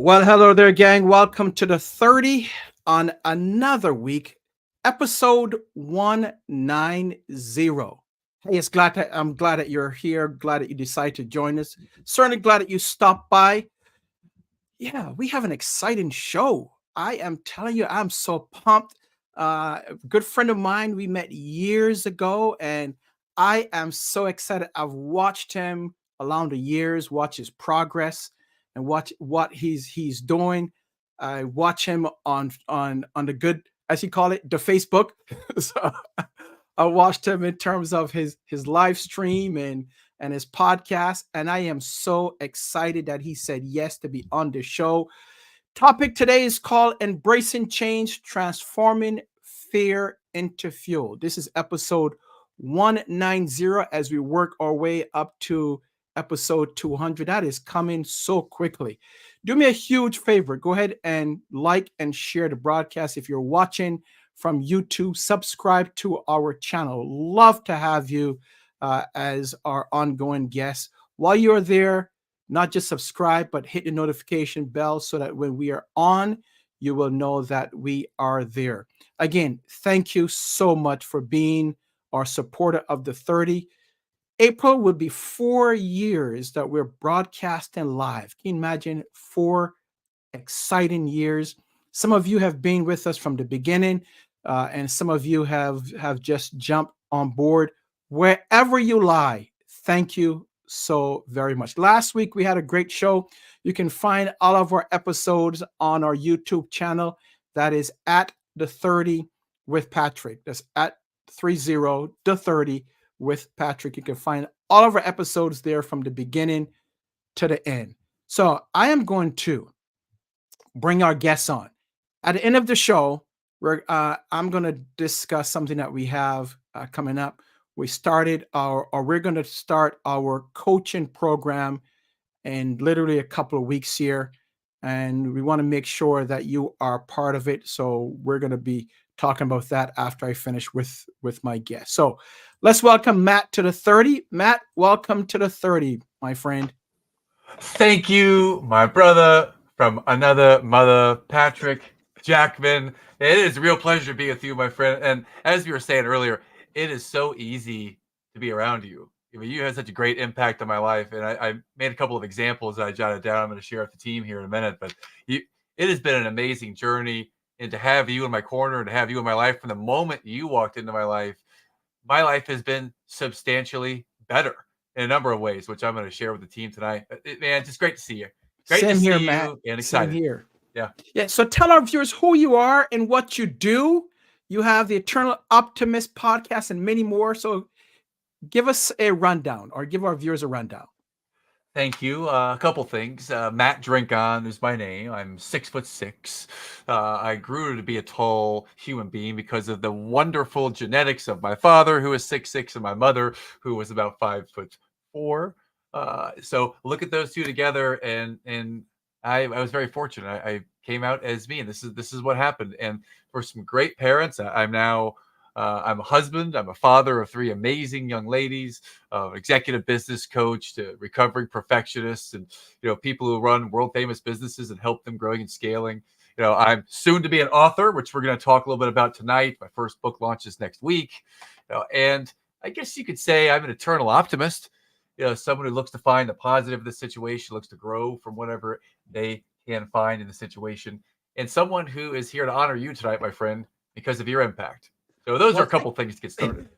Well, hello there, gang. Welcome to the 30 on another week, episode 190. Hey, I'm glad that you're here. Glad that you decided to join us. Certainly glad that you stopped by. Yeah, we have an exciting show. I am telling you, I'm so pumped. A good friend of mine, we met years ago, and I am so excited. I've watched him along the years, watch his progress, and watch what he's doing. I watch him on the good, as you call it, the Facebook. So I watched him in terms of his live stream and his podcast, and I am so excited that he said yes to be on the show. Topic today is called Embracing Change, Transforming Fear into Fuel. This is episode 190 as we work our way up to episode 200. That is coming so quickly. Do me a huge favor. Go ahead and like and share the broadcast. If you're watching from YouTube, subscribe to our channel. Love to have you as our ongoing guest. While you're there, not just subscribe, but hit the notification bell so that when we are on, you will know that we are there. Again, thank you so much for being our supporter of the 30. April will be 4 years that we're broadcasting live. Can you imagine 4 exciting years? Some of you have been with us from the beginning, and some of you have just jumped on board. Wherever you lie, thank you so very much. Last week, we had a great show. You can find all of our episodes on our YouTube channel. That is at the 30 with Patrick. That's at 30 the 30 with Patrick. You can find all of our episodes there from the beginning to the end. So I am going to bring our guests on. At the end of the show, I'm going to discuss something that we have coming up. We're going to start our coaching program in literally a couple of weeks here. And we want to make sure that you are part of it. So we're going to be talking about that after I finish with my guest. So let's welcome Matt to the 30. Matt, welcome to the 30, my friend. Thank you, my brother from another mother, Patrick Jackman. It is a real pleasure to be with you, my friend. And as we were saying earlier, it is so easy to be around you. I mean, you had such a great impact on my life. And I made a couple of examples that I jotted down. I'm going to share with the team here in a minute. But it has been an amazing journey. And to have you in my corner and to have you in my life from the moment you walked into my life has been substantially better in a number of ways, which I'm going to share with the team tonight. Man, it's just great to see you. Great Same to here, see Matt. you and excited. Same here. Yeah. So tell our viewers who you are and what you do. You have the Eternal Optimist podcast and many more. So give us a rundown, or give our viewers a rundown. Thank you. A couple things. Matt Drinkhahn is my name. I'm 6'6". I grew to be a tall human being because of the wonderful genetics of my father, who was 6'6", and my mother, who was about 5'4". So look at those two together, and I was very fortunate. I came out as me, and this is what happened. And for some great parents, I'm now I'm a husband, I'm a father of three amazing young ladies, executive business coach to recovering perfectionists, and people who run world famous businesses and help them growing and scaling. I'm soon to be an author, which we're going to talk a little bit about tonight. My first book launches next week, and I guess you could say I'm an eternal optimist. Someone who looks to find the positive of the situation, looks to grow from whatever they can find in the situation, and someone who is here to honor you tonight, my friend, because of your impact. So those are Well, a couple things to get started.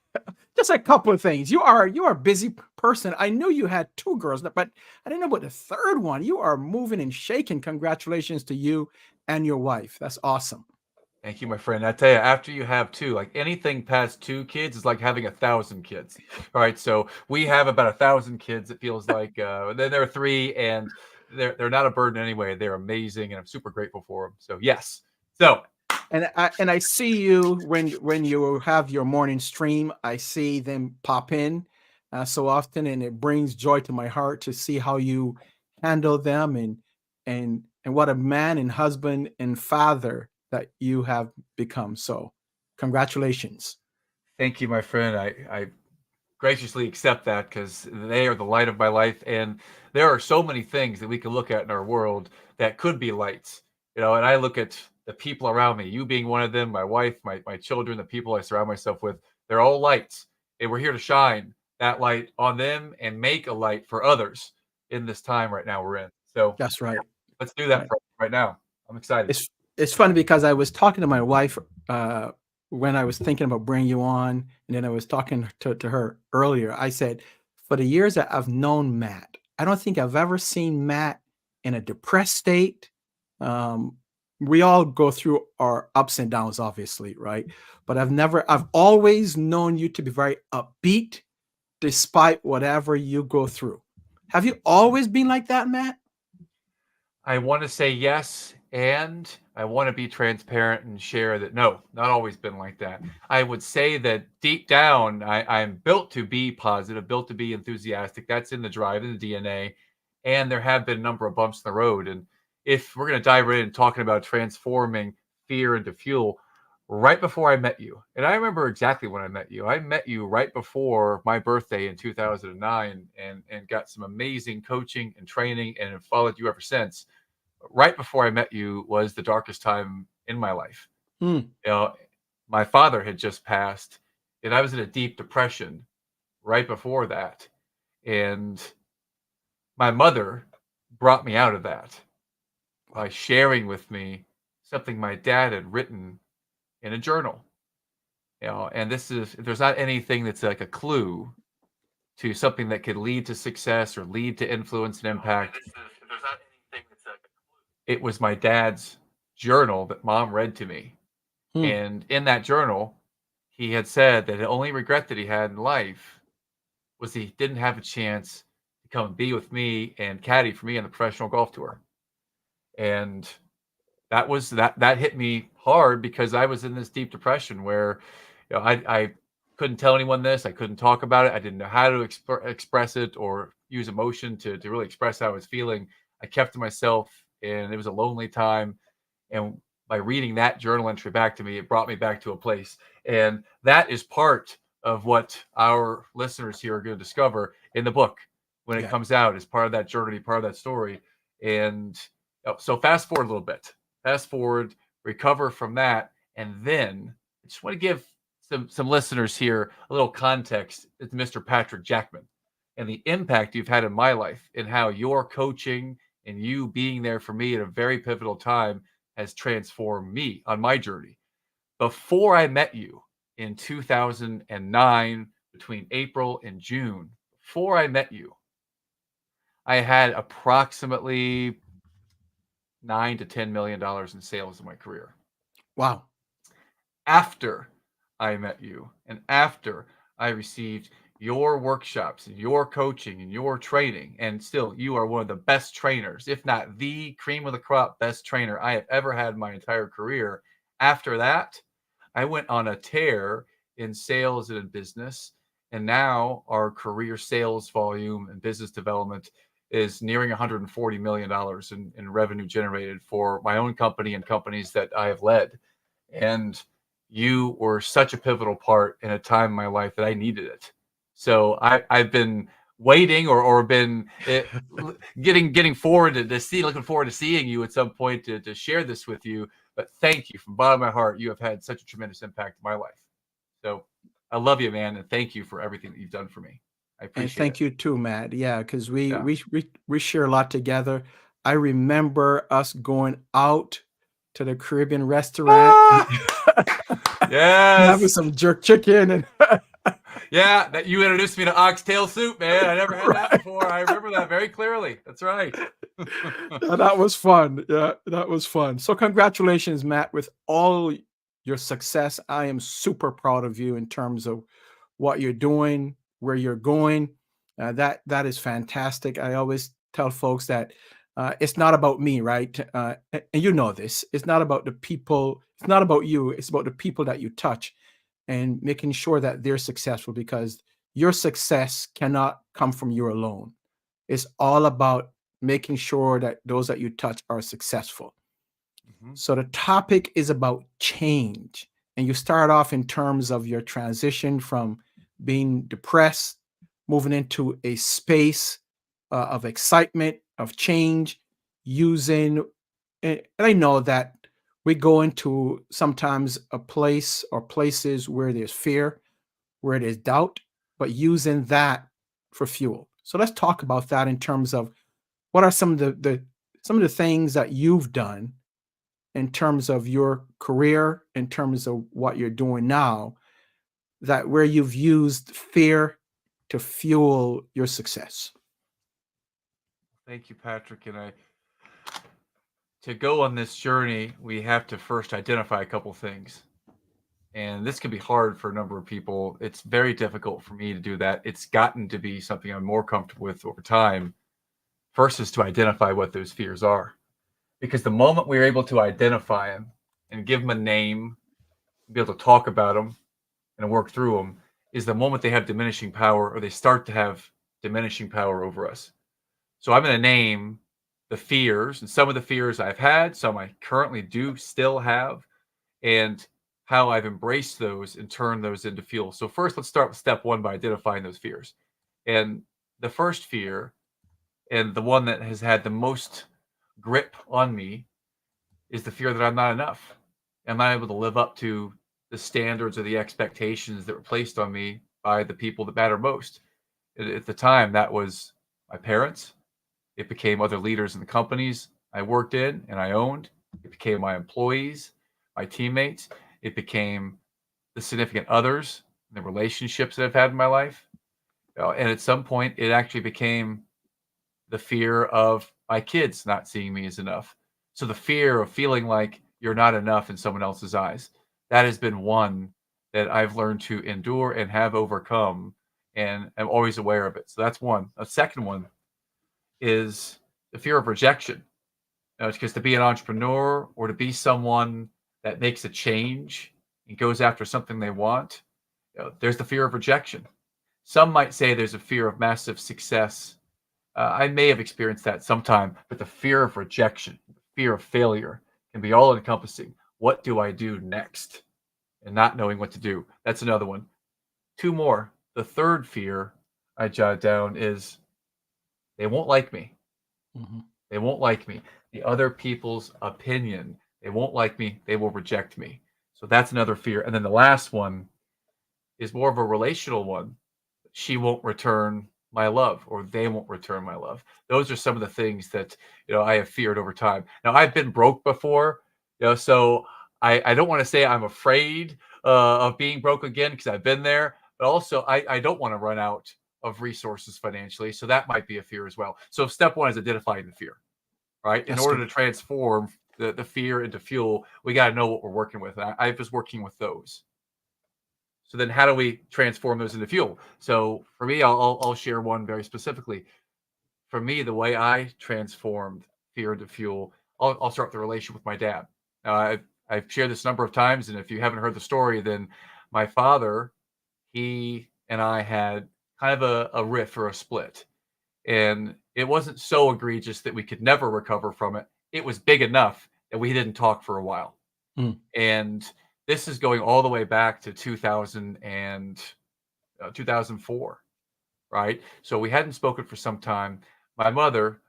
just a couple of things. You are a busy person. I knew you had two girls, but I didn't know about the third one. You are moving and shaking. Congratulations to you and your wife. That's awesome. Thank you, my friend. I tell you, after you have two, like anything past two kids is like having 1,000 kids. All right, so we have about 1,000 kids. It feels like then there are three, and they're not a burden anyway. They're amazing, and I'm super grateful for them. So yes. So And I see you when you have your morning stream. I see them pop in so often, and it brings joy to my heart to see how you handle them and what a man and husband and father that you have become. So, congratulations. thank you, my friend. I graciously accept that because they are the light of my life. And there are so many things that we can look at in our world that could be lights, and I look at the people around me, you being one of them, my wife, my children, the people I surround myself with, they're all lights. And we're here to shine that light on them and make a light for others in this time right now we're in. So That's right. let's do that Right. right now. I'm excited. It's funny because I was talking to my wife when I was thinking about bringing you on, and then I was talking to her earlier. I said, for the years that I've known Matt, I don't think I've ever seen Matt in a depressed state. Um, we all go through our ups and downs, obviously, right? But I've always known you to be very upbeat despite whatever you go through. Have you always been like that, Matt? I want to say yes, and I want to be transparent and share that no, not always been like that. I would say that deep down, I'm built to be positive, built to be enthusiastic. That's in the drive, in the DNA. And there have been a number of bumps in the road. And if we're going to dive right in talking about transforming fear into fuel, right before I met you, and I remember exactly when I met you right before my birthday in 2009, and got some amazing coaching and training and have followed you ever since. Right before I met you was the darkest time in my life. Hmm. You know, my father had just passed, and I was in a deep depression right before that. And my mother brought me out of that by sharing with me something my dad had written in a journal. And this is, if there's not anything that's like a clue to something that could lead to success or lead to influence and impact, it was my dad's journal that mom read to me. Hmm. And in that journal, he had said that the only regret that he had in life was he didn't have a chance to come and be with me and caddy for me on the professional golf tour. And that hit me hard because I was in this deep depression where I couldn't tell anyone this. I couldn't talk about it. I didn't know how to express it or use emotion to really express how I was feeling. I kept to myself, and it was a lonely time. And by reading that journal entry back to me, it brought me back to a place. And that is part of what our listeners here are going to discover in the book when it Yeah. comes out as part of that journey, part of that story. And so fast forward a little bit. Fast forward, recover from that, and then I just want to give some listeners here a little context. It's Mr. Patrick Jackman and the impact you've had in my life and how your coaching and you being there for me at a very pivotal time has transformed me on my journey. Before I met you in 2009, between April and June, before I met you, I had approximately $9 to $10 million in sales in my career. Wow. After I met you and after I received your workshops and your coaching and your training, and still you are one of the best trainers, if not the cream of the crop best trainer I have ever had in my entire career. After that, I went on a tear in sales and in business, And now our career sales volume and business development is nearing $140 million in revenue generated for my own company and companies that I have led. And you were such a pivotal part in a time in my life that I needed it. So I've been waiting or been getting forward to see, looking forward to seeing you at some point to share this with you. But thank you from the bottom of my heart. You have had such a tremendous impact in my life. So I love you, man, and thank you for everything that you've done for me. I And appreciate it. thank you too, Matt. Yeah, because Yeah. we share a lot together. I remember us going out to the Caribbean restaurant and having Yes. some jerk chicken and Yeah, that you introduced me to oxtail soup, man. I never had that right. before. I remember that very clearly. That's right. Yeah, that was fun. Yeah, that was fun. So congratulations, Matt, with all your success. I am super proud of you in terms of what you're doing, where you're going. That is fantastic. I always tell folks that it's not about me, right? And you know this. It's not about the people. It's not about you. It's about the people that you touch, and making sure that they're successful, because your success cannot come from you alone. It's all about making sure that those that you touch are successful. Mhm. So the topic is about change. And you start off in terms of your transition from being depressed, moving into a space of excitement, of change, using, and I know that we go into sometimes a place or places where there's fear, where there's doubt, but using that for fuel. So let's talk about that in terms of what are some of the things that you've done in terms of your career, in terms of what you're doing now, that where you've used fear to fuel your success. Thank you, Patrick. And to go on this journey, we have to first identify a couple things. And this can be hard for a number of people. It's very difficult for me to do that. It's gotten to be something I'm more comfortable with over time. First is to identify what those fears are. Because the moment we're able to identify them and give them a name, be able to talk about them and work through them, is the moment they have diminishing power, or they start to have diminishing power over us. So I'm going to name the fears, and some of the fears I've had, some I currently do still have, and how I've embraced those and turned those into fuel. So first, let's start with step one by identifying those fears. And the first fear, and the one that has had the most grip on me, is the fear that I'm not enough. I'm not able to live up to the standards or the expectations that were placed on me by the people that matter most. At the time, that was my parents. It became other leaders in the companies I worked in and I owned. It became my employees, my teammates. It became the significant others, the relationships that I've had in my life. And at some point, it actually became the fear of my kids not seeing me as enough. So the fear of feeling like you're not enough in someone else's eyes, that has been one that I've learned to endure and have overcome, and I'm always aware of it. So that's one. A second one is the fear of rejection. It's because to be an entrepreneur or to be someone that makes a change and goes after something they want, there's the fear of rejection. Some might say there's a fear of massive success. I may have experienced that sometime, but the fear of rejection, fear of failure can be all encompassing. What do I do next? And not knowing what to do. That's another one. Two more. The third fear I jot down is they won't like me. Mhm. They won't like me. The other people's opinion. They won't like me. They will reject me. So that's another fear. And then the last one is more of a relational one. She won't return my love, or they won't return my love. Those are some of the things that I have feared over time. Now I've been broke before, so I don't want to say I'm afraid of being broke again, because I've been there, but also I don't want to run out of resources financially. So that might be a fear as well. So step one is identifying the fear, right? In That's order good. to transform the fear into fuel, we got to know what we're working with. And I was working with those. So then how do we transform those into fuel? So for me, I'll share one very specifically. For me, the way I transformed fear into fuel, I'll start with the relationship with my dad. Now, I've shared this a number of times, and if you haven't heard the story, then my father, he and I had kind of a riff or a split. And it wasn't so egregious that we could never recover from it. It was big enough that we didn't talk for a while. Mm. And this is going all the way back to 2000 and 2004, right? So we hadn't spoken for some time. My mother,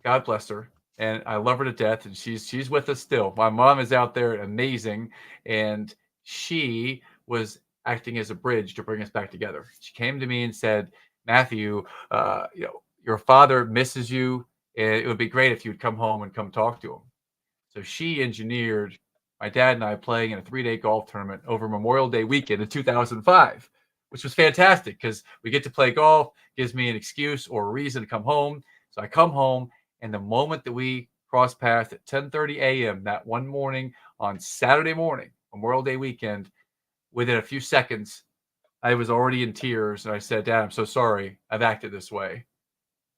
God bless her, and I love her to death, and she's with us still. My mom is out there, amazing, and she was acting as a bridge to bring us back together. She came to me and said, "Matthew, your father misses you, and it would be great if you'd come home and come talk to him." So she engineered my dad and I playing in a 3-day golf tournament over Memorial Day weekend in 2005, which was fantastic because we get to play golf, gives me an excuse or a reason to come home. So I come home, and the moment that we crossed paths at 10:30 a.m. that one morning on Saturday morning, Memorial Day weekend, within a few seconds, I was already in tears. And I said, "Dad, I'm so sorry. I've acted this way."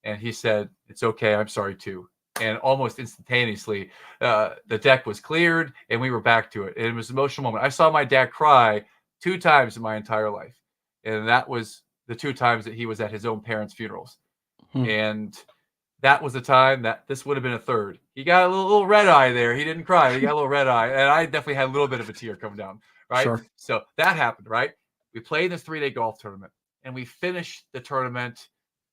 And he said, "It's okay. I'm sorry too." And almost instantaneously, the deck was cleared and we were back to it. And it was an emotional moment. I saw my dad cry 2 times in my entire life. And that was the 2 times that he was at his own parents' funerals. Hmm. And that was the time that this would have been a third. He got a little red eye there. He didn't cry. He got a little red eye. And I definitely had a little bit of a tear coming down. Right. Sure. So that happened. Right. We played this 3-day golf tournament and we finished the tournament.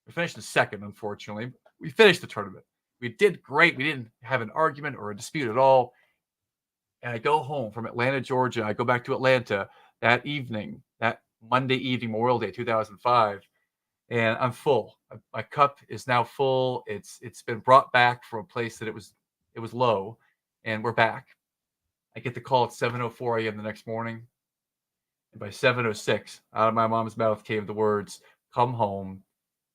We finished in second, unfortunately. We finished the tournament. We did great. We didn't have an argument or a dispute at all. And I go home from Atlanta, Georgia. I go back to Atlanta that evening, that Monday evening, Memorial Day, 2005. And I'm full. My cup is now full. It's been brought back from a place that it was low, and we're back. I get the call at 7:04 a.m. the next morning, and by 7:06, out of my mom's mouth came the words, "Come home.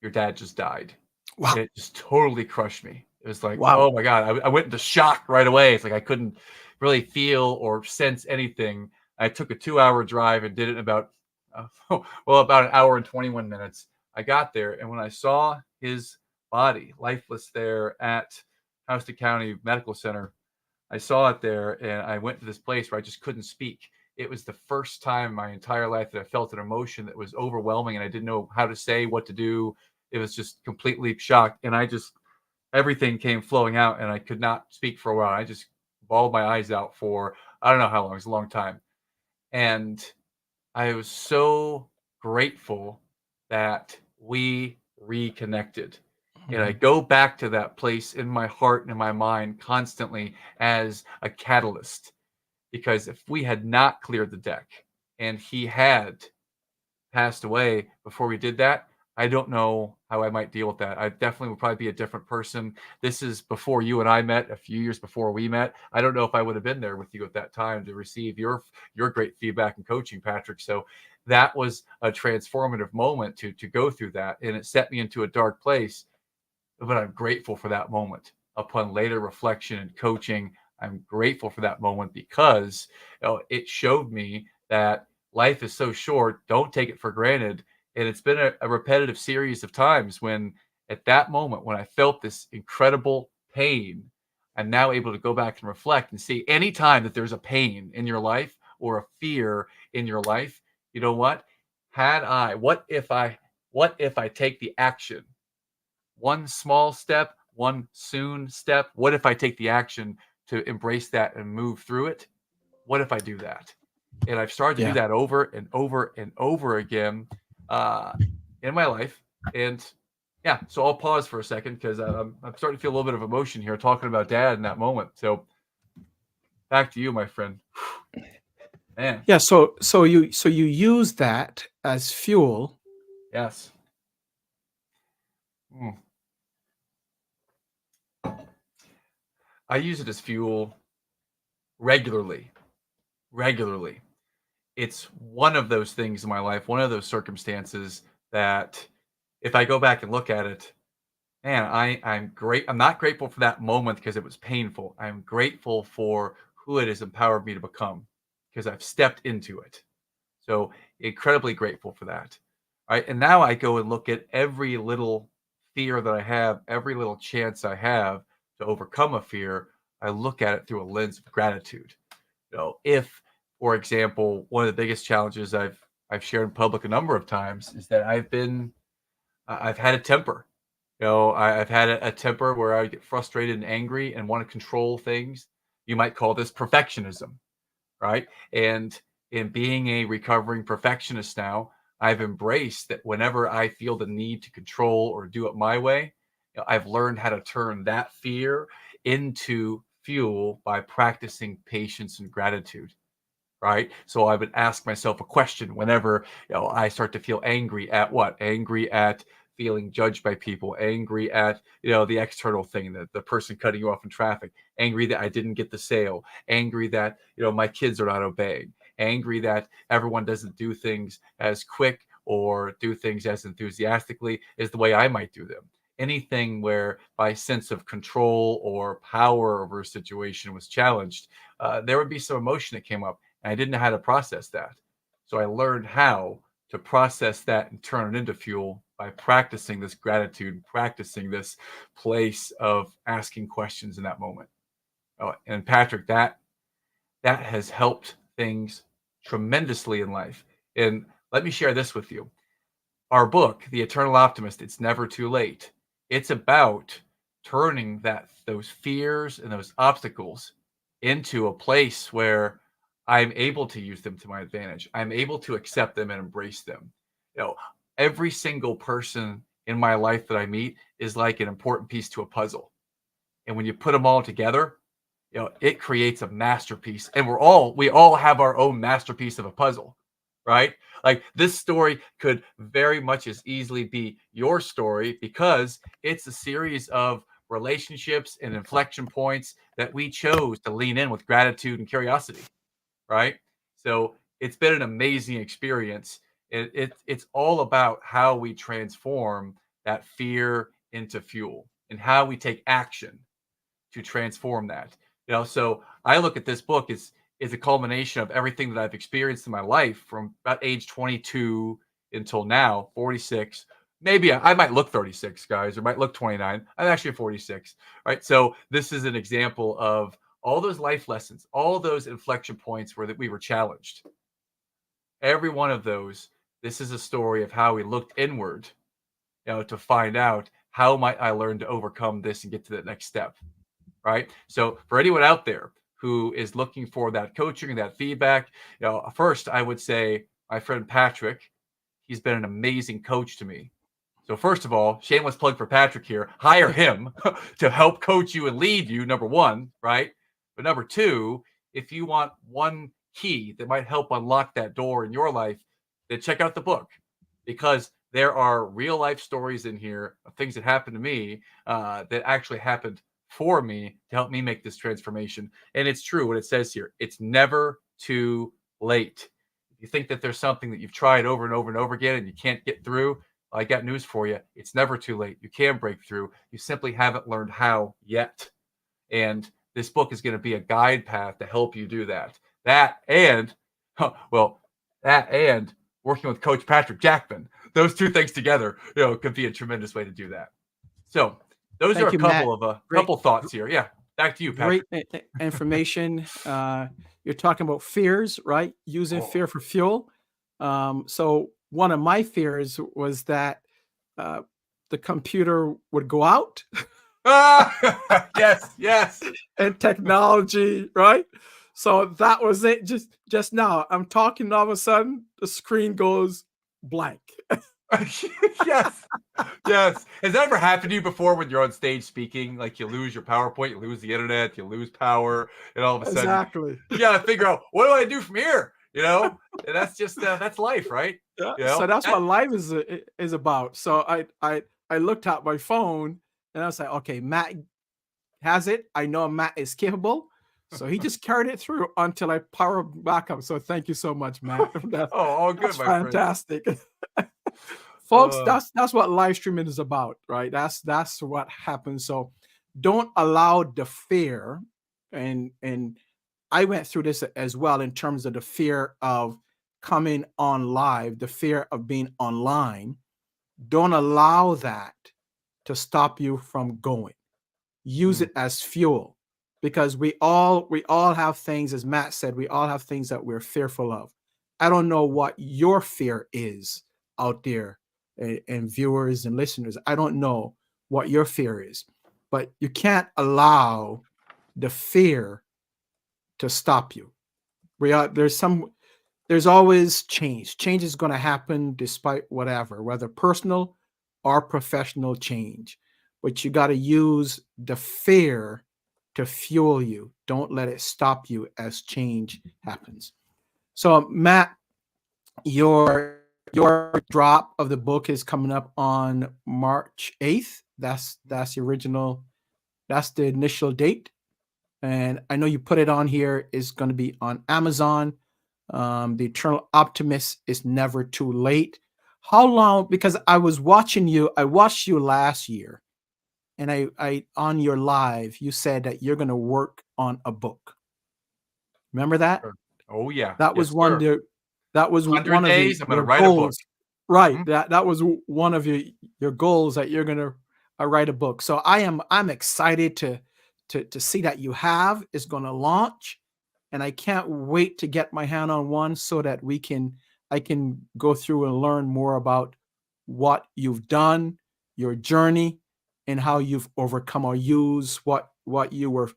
Your dad just died." Wow. And it just totally crushed me. It was like, Wow. oh my God, I went into shock right away. It's like I couldn't really feel or sense anything. I took a 2-hour drive and did it in about, about an hour and 21 minutes. I got there, and when I saw his body lifeless there at Houston County Medical Center, I saw it there, and I went to this place where I just couldn't speak. It was the first time in my entire life that I felt an emotion that was overwhelming, and I didn't know how to say, what to do. It was just completely shocked, and everything came flowing out, and I could not speak for a while. I just bawled my eyes out for, I don't know how long. It was a long time. And I was so grateful that we reconnected. And I go back to that place in my heart and in my mind constantly as a catalyst. Because if we had not cleared the deck and he had passed away before we did that, I don't know how I might deal with that. I definitely would probably be a different person. This is before you and I met, a few years before we met. I don't know if I would have been there with you at that time to receive your great feedback and coaching, Patrick. So that was a transformative moment to go through that, and it set me into a dark place. But I'm grateful for that moment. Upon later reflection and coaching, I'm grateful for that moment because it showed me that life is so short. Don't take it for granted. And it's been a repetitive series of times when at that moment, when I felt this incredible pain, I'm now able to go back and reflect and see any time that there's a pain in your life or a fear in your life, you know what? What if I take the action? One small step, one soon step. What if I take the action to embrace that and move through it? What if I do that? And I've started to do that over and over and over again in my life. And yeah, so I'll pause for a second because I'm starting to feel a little bit of emotion here talking about dad in that moment. So back to you, my friend. Man. Yeah. So you use that as fuel. Yes. I use it as fuel regularly. It's one of those things in my life, one of those circumstances that if I go back and look at it, man, I'm great. I'm not grateful for that moment because it was painful. I'm grateful for who it has empowered me to become because I've stepped into it. So incredibly grateful for that. Right. And now I go and look at every little fear that I have, every little chance I have to overcome a fear. I look at it through a lens of gratitude. If, for example, one of the biggest challenges I've I've shared in public a number of times is that I've had a temper. I've had a temper where I get frustrated and angry and want to control things. You might call this perfectionism, right? And in being a recovering perfectionist now, I've embraced that whenever I feel the need to control or do it my way, I've learned how to turn that fear into fuel by practicing patience and gratitude, right? So I would ask myself a question whenever I start to feel angry at what? Angry at feeling judged by people, angry at the external thing, that the person cutting you off in traffic, angry that I didn't get the sale, angry that my kids are not obeying, angry that everyone doesn't do things as quick or do things as enthusiastically as the way I might do them. Anything where my sense of control or power over a situation was challenged, there would be some emotion that came up, and I didn't know how to process that. So I learned how to process that and turn it into fuel by practicing this gratitude, practicing this place of asking questions in that moment. Oh, and Patrick, that has helped things tremendously in life. And let me share this with you. Our book, The Eternal Optimist, It's Never Too Late. It's about turning those fears and those obstacles into a place where I'm able to use them to my advantage. I'm able to accept them and embrace them. You know, every single person in my life that I meet is like an important piece to a puzzle. And when you put them all together, it creates a masterpiece. And we all have our own masterpiece of a puzzle, right? Like this story could very much as easily be your story because it's a series of relationships and inflection points that we chose to lean in with gratitude and curiosity, right? So it's been an amazing experience. It's all about how we transform that fear into fuel and how we take action to transform that. So I look at this book as is a culmination of everything that I've experienced in my life from about age 22 until now, 46. Maybe I might look 36, guys, or might look 29. I'm actually 46, right? So this is an example of all those life lessons, all those inflection points where that we were challenged. Every one of those, this is a story of how we looked inward, to find out how might I learn to overcome this and get to that next step, right? So for anyone out there who is looking for that coaching, that feedback, first I would say my friend Patrick, he's been an amazing coach to me. So first of all, shameless plug for Patrick here, hire him to help coach you and lead you, number one, right? But number two, if you want one key that might help unlock that door in your life, then check out the book, because there are real life stories in here of things that happened to me that actually happened for me to help me make this transformation. And it's true what it says here. It's never too late. If you think that there's something that you've tried over and over and over again and you can't get through, I got news for you. It's never too late. You can break through. You simply haven't learned how yet. And this book is going to be a guide path to help you do that. That and working with Coach Patrick Jackman. Those two things together, could be a tremendous way to do that. So those Thank are a you, Matt. couple thoughts here. Yeah. Back to you, Patrick. Great information. You're talking about fears, right? Using fear for fuel. So one of my fears was that the computer would go out. Yes. And technology, right? So that was it. Just now, I'm talking, and all of a sudden, the screen goes blank. Yes. Has that ever happened to you before when you're on stage speaking? Like you lose your PowerPoint, you lose the internet, you lose power, and all of a sudden, Exactly. you gotta figure out, what do I do from here? And that's just that's life, right? Yeah. So that's what life is about. So I looked at my phone and I was like, okay, Matt has it. I know Matt is capable. So he just carried it through until I power back up. So thank you so much, Matt. all good, That's my fantastic. Folks, friend. that's what live streaming is about, right? That's what happens. So don't allow the fear, and I went through this as well in terms of the fear of coming on live, the fear of being online. Don't allow that to stop you from going. Use it as fuel, because we all have things, as Matt said, we all have things that we're fearful of. I don't know what your fear is out there, and viewers and listeners. I don't know what your fear is, but you can't allow the fear to stop you. There's always change. Change is going to happen despite whatever, whether personal or professional change. But you got to use the fear to fuel you. Don't let it stop you as change happens. So, Matt, your drop of the book is coming up on March 8th. That's the original. That's the initial date, and I know you put it on here. Is going to be on Amazon. The Eternal Optimist is never too late. How long? Because I was watching you. I watched you last year, and I on your live, you said that you're going to work on a book. Remember that? Sure. Oh yeah. That was Yes, one of sir. one 100 of days, I'm going to your write a book. goals. Right. Mhm. That was one of your goals, that you're gonna write a book. So I'm excited to see that you have is gonna launch, and I can't wait to get my hand on one so that I can go through and learn more about what you've done, your journey, and how you've overcome or use what you were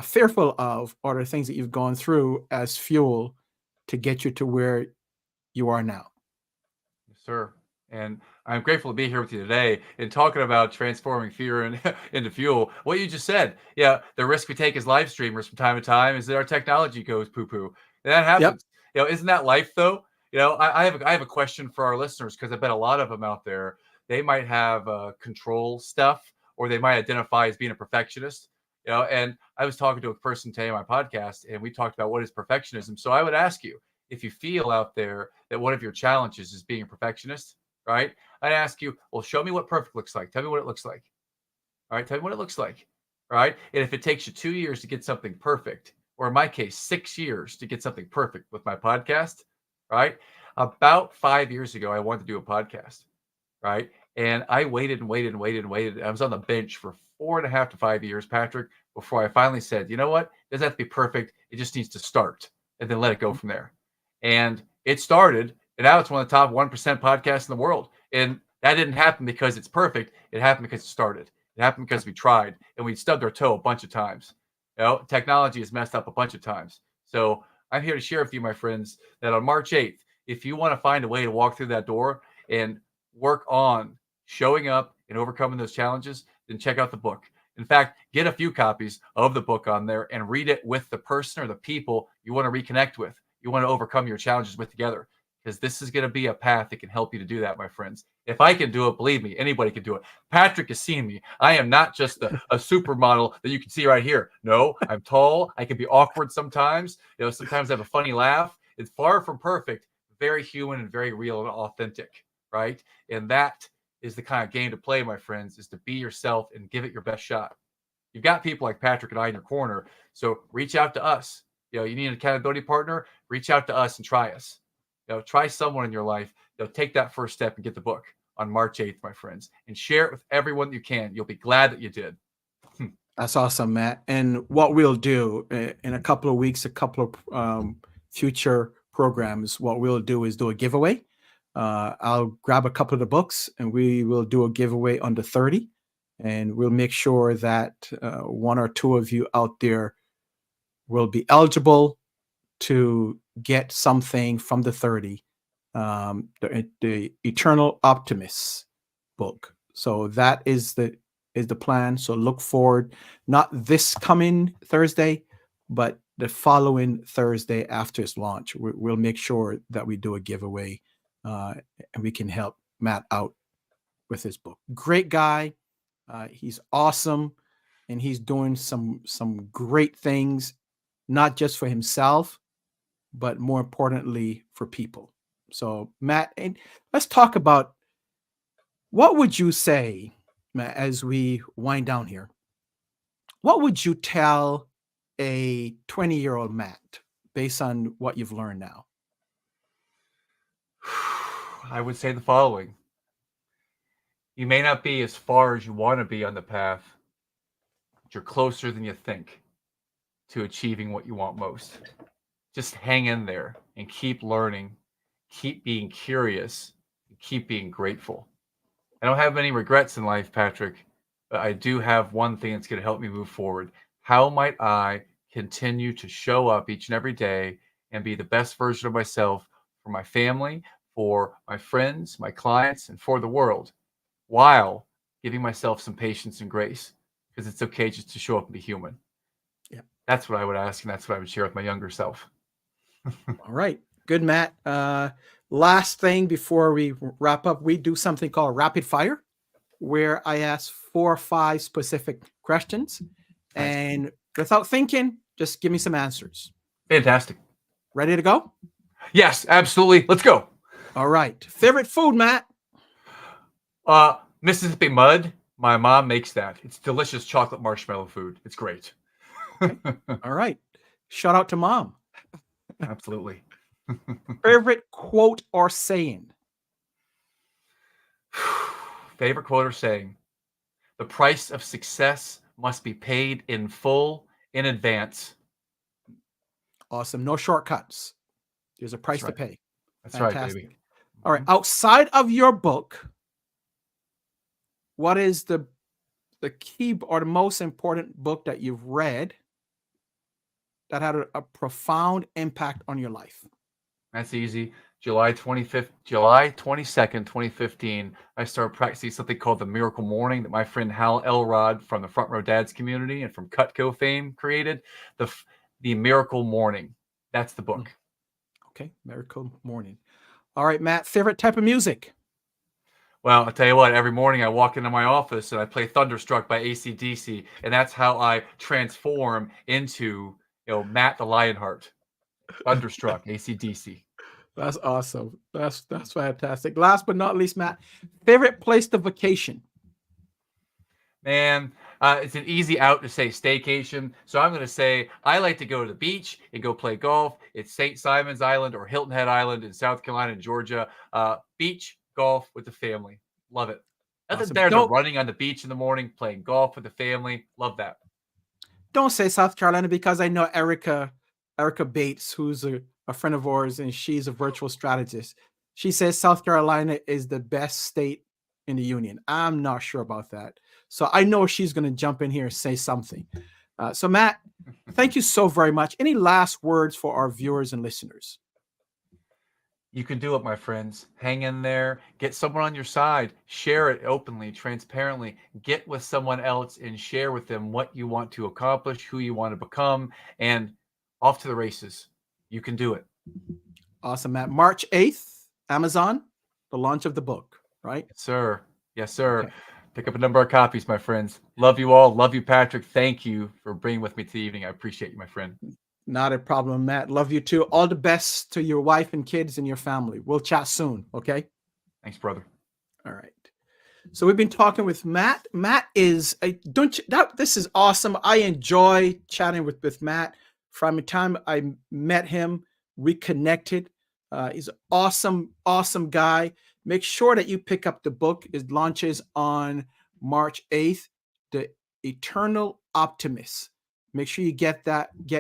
fearful of, or the things that you've gone through as fuel to get you to where you are now. Yes, sir. And I'm grateful to be here with you today and talking about transforming fear into fuel. What you just said, yeah, the risk we take as live streamers from time to time is that our technology goes poo poo. And that Yep. happens. Isn't that life though? I have a question for our listeners because I bet a lot of them out there, they might have control stuff or they might identify as being a perfectionist. And I was talking to a person today on my podcast and we talked about what is perfectionism. So I would ask you, if you feel out there that one of your challenges is being a perfectionist, right? I'd ask you, well, show me what perfect looks like. Tell me what it looks like. All right. Tell me what it looks like. All right. And if it takes you 2 years to get something perfect, or in my case, 6 years to get something perfect with my podcast, right? About 5 years ago, I wanted to do a podcast, right? And I waited and waited and waited and waited. I was on the bench for 4.5 to 5 years, Patrick, before I finally said, you know what? It doesn't have to be perfect. It just needs to start and then let it go from there. And it started, and now it's one of the top 1% podcasts in the world. And that didn't happen because it's perfect. It happened because it started. It happened because we tried and we stubbed our toe a bunch of times. Technology has messed up a bunch of times. So I'm here to share with you, my friends, that on March 8th, if you want to find a way to walk through that door and work on showing up and overcoming those challenges, then check out the book. In fact, get a few copies of the book on there and read it with the person or the people you want to reconnect with, you want to overcome your challenges with together, because this is going to be a path that can help you to do that, my friends. If I can do it, believe me, anybody can do it. Patrick has seen me. I am not just a supermodel that you can see right here. No, I'm tall. I can be awkward sometimes. Sometimes I have a funny laugh. It's far from perfect, very human and very real and authentic, right? And that is the kind of game to play, my friends, is to be yourself and give it your best shot. You've got people like Patrick and I in your corner, so reach out to us. You need an accountability partner, reach out to us and try us. Try someone in your life. Take that first step and get the book on March 8th, my friends, and share it with everyone that you can. You'll be glad that you did. That's awesome, Matt. And what we'll do in a couple of weeks, a couple of future programs, what we'll do is do a giveaway. I'll grab a couple of the books and we will do a giveaway under 30. And we'll make sure that one or two of you out there will be eligible to get something from the 30, the Eternal Optimist book. So that is the plan. So look forward, not this coming Thursday, but the following Thursday after its launch. We'll make sure that we do a giveaway, and we can help Matt out with his book. Great guy. He's awesome, and he's doing some great things, not just for himself, but more importantly for people. So Matt, and let's talk about, what would you say, Matt, as we wind down here? What would you tell a 20-year-old Matt based on what you've learned now? I would say the following. You may not be as far as you want to be on the path, but you're closer than you think to achieving what you want most. just hang in there and keep learning, keep being curious, keep being grateful. I don't have many regrets in life, Patrick, but I do have one thing that's going to help me move forward. How might I continue to show up each and every day and be the best version of myself for my family, for my friends, my clients, and for the world, while giving myself some patience and grace? Because it's okay just to show up and be human. Yeah. That's what I would ask, and that's what I would share with my younger self. All right. Good, Matt. Last thing before we wrap up, we do something called rapid fire, where I ask 4 or 5 specific questions. Nice. And without thinking, just give me some answers. Fantastic. Ready to go? Yes, absolutely. Let's go. All right. Favorite food, Matt? Mississippi mud. My mom makes that. It's delicious chocolate marshmallow food. It's great. Okay. All right. Shout out to mom. Absolutely. Favorite quote or saying? Favorite quote or saying? The price of success must be paid in full, in advance. Awesome. No shortcuts. There's a price to pay. That's Fantastic. right, baby. All right. Outside of your book, what is the key or the most important book that you've read that had a profound impact on your life? That's easy. July 22nd, 2015, I started practicing something called the Miracle Morning that my friend Hal Elrod from the Front Row Dads community and from Cutco fame created. The Miracle Morning. That's the book. Okay. Miracle Morning. All right, Matt. Favorite type of music? Well, I'll tell you what, every morning I walk into my office and I play Thunderstruck by AC/DC, and that's how I transform into, Matt the Lionheart. Thunderstruck, AC/DC. That's awesome. That's fantastic. Last but not least, Matt, favorite place to vacation? Man, it's an easy out to say staycation. So I'm going to say I like to go to the beach and go play golf. It's St. Simon's Island or Hilton Head Island in South Carolina and Georgia. Beach, golf with the family. Love it. Nothing Awesome. better than running on the beach in the morning, playing golf with the family. Love that. Don't say South Carolina, because I know Erica Bates, who's a friend of ours, and she's a virtual strategist. She says South Carolina is the best state in the union. I'm not sure about that. So I know she's going to jump in here and say something. So Matt, thank you so very much. Any last words for our viewers and listeners? You can do it, my friends. Hang in there. Get someone on your side. Share it openly, transparently. Get with someone else and share with them what you want to accomplish, who you want to become, and off to the races. You can do it. Awesome, Matt. March 8th, Amazon, the launch of the book, right? Yes, sir. Yes, sir. Okay. Pick up a number of copies, my friends. Love you all. Love you, Patrick. Thank you for being with me this evening. I appreciate you, my friend. Not a problem, Matt. Love you too. All the best to your wife and kids and your family. We'll chat soon, okay? Thanks, brother. All right. So we've been talking with Matt. Matt is this is awesome. I enjoy chatting with Matt. From the time I met him, we connected. He's an awesome guy. Make sure that you pick up the book. It launches on March 8th, The Eternal Optimist. Make sure you get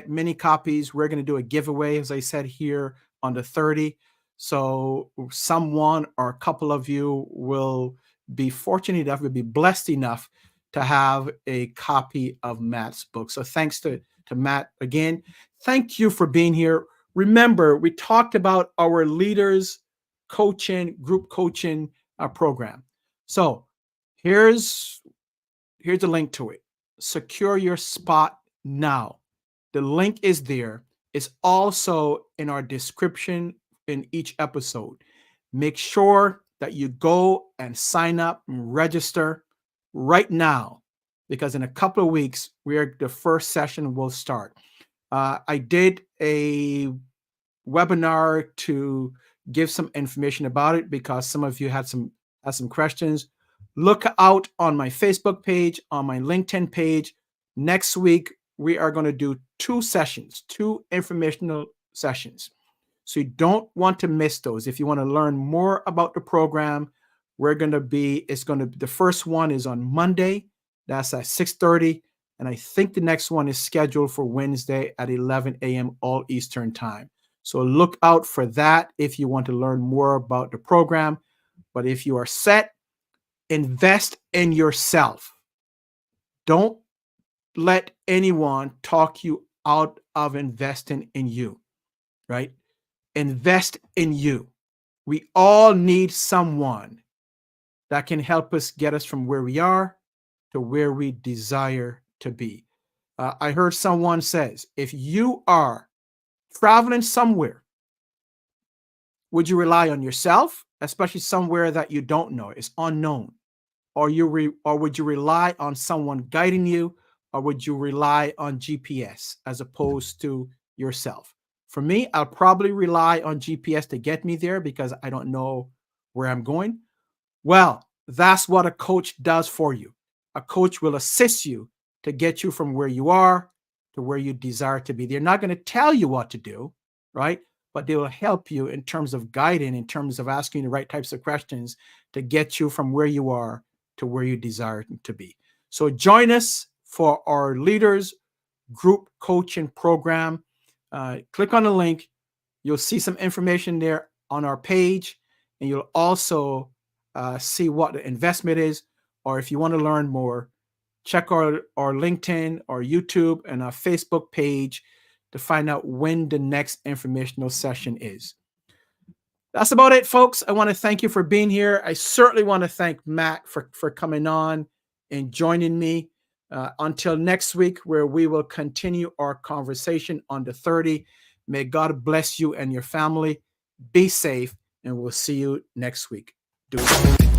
many copies. We're going to do a giveaway, as I said, here on the 30th. So someone or a couple of you will be fortunate enough, will be blessed enough to have a copy of Matt's book. So thanks to Matt again. Thank you for being here. Remember, we talked about our leaders coaching, group coaching program. So here's a link to it. Secure your spot now. The link is there. It's also in our description in each episode. Make sure that you go and sign up and register right now, because in a couple of weeks, the first session will start. I did a webinar to give some information about it because some of you had some questions. Look out on my Facebook page, on my LinkedIn page. Next week, we are going to do 2 sessions, 2 informational sessions. So you don't want to miss those. If you want to learn more about the program, the first one is on Monday. That's at 6:30. And I think the next one is scheduled for Wednesday at 11 a.m. all Eastern time. So look out for that if you want to learn more about the program. But if you are set, invest in yourself. Don't let anyone talk you out of investing in you, right? Invest in you. We all need someone that can help us get us from where we are to where we desire to be. I heard someone says, if you are traveling somewhere, would you rely on yourself, especially somewhere that you don't know, it's unknown? Or would you rely on someone guiding you, or would you rely on GPS as opposed to yourself? For me, I'll probably rely on GPS to get me there because I don't know where I'm going. Well, that's what a coach does for you. A coach will assist you to get you from where you are to where you desire to be. They're not going to tell you what to do, right? But they will help you in terms of guiding, in terms of asking the right types of questions to get you from where you are to where you desire to be. So join us for our Leaders Group Coaching Program. Click on the link. You'll see some information there on our page, and you'll also see what the investment is. Or if you want to learn more, check our LinkedIn, our YouTube, and our Facebook page to find out when the next informational session is. That's about it, folks. I want to thank you for being here. I certainly want to thank Matt for coming on and joining me. Until next week, where we will continue our conversation on the 30. May God bless you and your family. Be safe, and we'll see you next week. Do it.